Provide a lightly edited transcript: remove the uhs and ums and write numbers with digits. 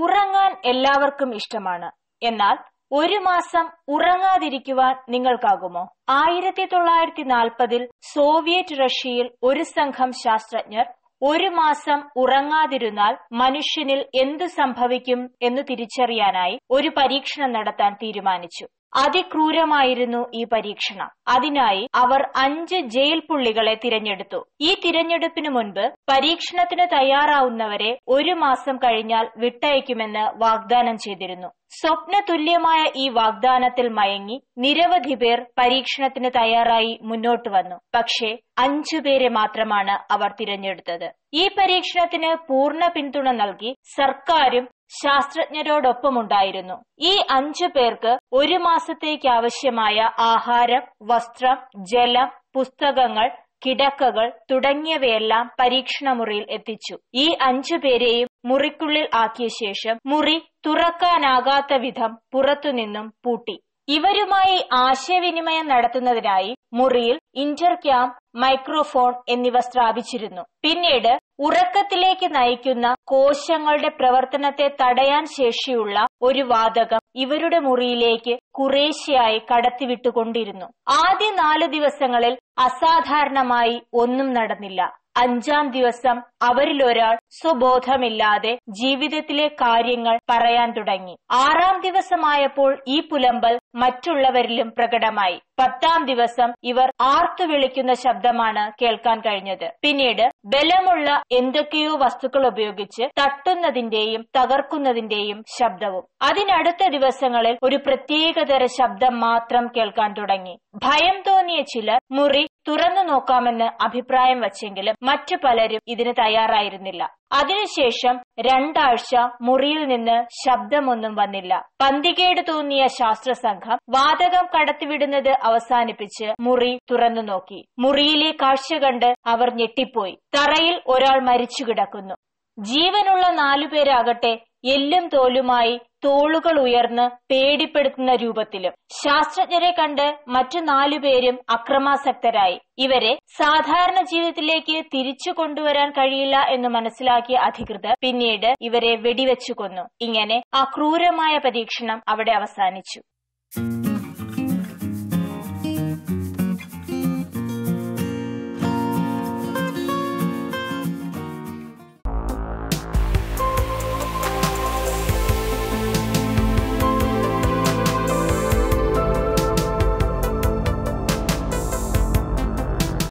ഉറങ്ങാൻ എല്ലാവർക്കും ഇഷ്ടമാണ്. എന്നാൽ ഒരു മാസം ഉറങ്ങാതിരിക്കുവാൻ നിങ്ങൾക്കാകുമോ? 1940 സോവിയറ്റ് റഷ്യയിൽ ഒരു സംഘം ശാസ്ത്രജ്ഞർ ഒരു മാസം ഉറങ്ങാതിരുന്നാൽ മനുഷ്യനിൽ എന്തു സംഭവിക്കും എന്ന് തിരിച്ചറിയാനായി ഒരു പരീക്ഷണം നടത്താൻ തീരുമാനിച്ചു. അതിക്രൂരമായിരുന്നു ഈ പരീക്ഷണം. അതിനായി അവർ 5 ജയിൽ പുള്ളികളെ തിരഞ്ഞെടുത്തു. ഈ തിരഞ്ഞെടുപ്പിനു മുൻപ് പരീക്ഷണത്തിന് തയ്യാറാവുന്നവരെ ഒരു മാസം കഴിഞ്ഞാൽ വിട്ടയക്കുമെന്ന് വാഗ്ദാനം ചെയ്തിരുന്നു. സ്വപ്നതുല്യമായ ഈ വാഗ്ദാനത്തിൽ മയങ്ങി നിരവധി പേർ പരീക്ഷണത്തിന് തയ്യാറായി മുന്നോട്ടു വന്നു. പക്ഷേ 5 പേരെ മാത്രമാണ് അവർ തിരഞ്ഞെടുത്തത്. ഈ പരീക്ഷണത്തിന് പൂർണ്ണ പിന്തുണ നൽകി സർക്കാരും ശാസ്ത്രജ്ഞരോടൊപ്പമുണ്ടായിരുന്നു. ഈ 5 പേർക്ക് ഒരു മാസത്തേക്ക് ആവശ്യമായ ആഹാരം, വസ്ത്രം, ജലം, പുസ്തകങ്ങൾ, കിടക്കകൾ തുടങ്ങിയവയെല്ലാം പരീക്ഷണമുറിയിൽ എത്തിച്ചു. ഈ 5 പേരെയും മുറിക്കുള്ളിൽ ആക്കിയ ശേഷം മുറി തുറക്കാനാകാത്ത വിധം പുറത്തുനിന്നും പൂട്ടി. ഇവരുമായി ആശയവിനിമയം നടത്തുന്നതിനായി മുറിയിൽ ഇന്റർക്യാം, മൈക്രോഫോൺ എന്നിവ സ്ഥാപിച്ചിരുന്നു. പിന്നീട് ഉറക്കത്തിലേക്ക് നയിക്കുന്ന കോശങ്ങളുടെ പ്രവർത്തനത്തെ തടയാൻ ശേഷിയുള്ള ഒരു വാതകം ഇവരുടെ മുറിയിലേക്ക് കുറേശ്ശെയായി കടത്തിവിട്ടുകൊണ്ടിരുന്നു. ആദ്യ 4 ദിവസങ്ങളിൽ അസാധാരണമായി ഒന്നും നടന്നില്ല. 5-ാം ദിവസം അവരിലൊരാൾ സ്വബോധമില്ലാതെ ജീവിതത്തിലെ കാര്യങ്ങൾ പറയാൻ തുടങ്ങി. 6-ാം ദിവസമായപ്പോൾ ഈ പുലമ്പൽ മറ്റുള്ളവരിലും പ്രകടമായി. 10-ാം ദിവസം ഇവർ ആർത്തു വിളിക്കുന്ന ശബ്ദമാണ് കേൾക്കാൻ കഴിഞ്ഞത്. പിന്നീട് ബലമുള്ള എന്തൊക്കെയോ വസ്തുക്കൾ ഉപയോഗിച്ച് തട്ടുന്നതിന്റെയും തകർക്കുന്നതിന്റെയും ശബ്ദവും. അതിനടുത്ത ദിവസങ്ങളിൽ ഒരു പ്രത്യേകതര ശബ്ദം മാത്രം കേൾക്കാൻ തുടങ്ങി. ഭയം തോന്നിയ ചിലർ മുറി തുറന്നു നോക്കാമെന്ന് അഭിപ്രായം വച്ചെങ്കിലും മറ്റു പലരും ഇതിന് തയ്യാറായിരുന്നില്ല. അതിനുശേഷം 2 ആഴ്ച മുറിയിൽ നിന്ന് ശബ്ദമൊന്നും വന്നില്ല. പന്തികേട് തോന്നിയ ശാസ്ത്രസംഘം വാതകം കടത്തിവിടുന്നത് അവസാനിപ്പിച്ച് മുറി തുറന്നു നോക്കി. മുറിയിലെ കാഴ്ച കണ്ട് അവർ ഞെട്ടിപ്പോയി. തറയിൽ ഒരാൾ മരിച്ചു കിടക്കുന്നു. ജീവനുള്ള 4 പേരാകട്ടെ എല്ലും തോലുമായി തോളുകൾ ഉയർന്ന് പേടിപ്പെടുത്തുന്ന രൂപത്തിലും. ശാസ്ത്രജ്ഞരെ കണ്ട് മറ്റു 4 പേരും അക്രമാസക്തരായി. ഇവരെ സാധാരണ ജീവിതത്തിലേക്ക് തിരിച്ചു കൊണ്ടുവരാൻ കഴിയില്ല എന്ന് മനസ്സിലാക്കിയ അധികൃതർ പിന്നീട് ഇവരെ വെടിവെച്ചു കൊന്നു. ഇങ്ങനെ ആ ക്രൂരമായ പരീക്ഷണം അവിടെ അവസാനിച്ചു.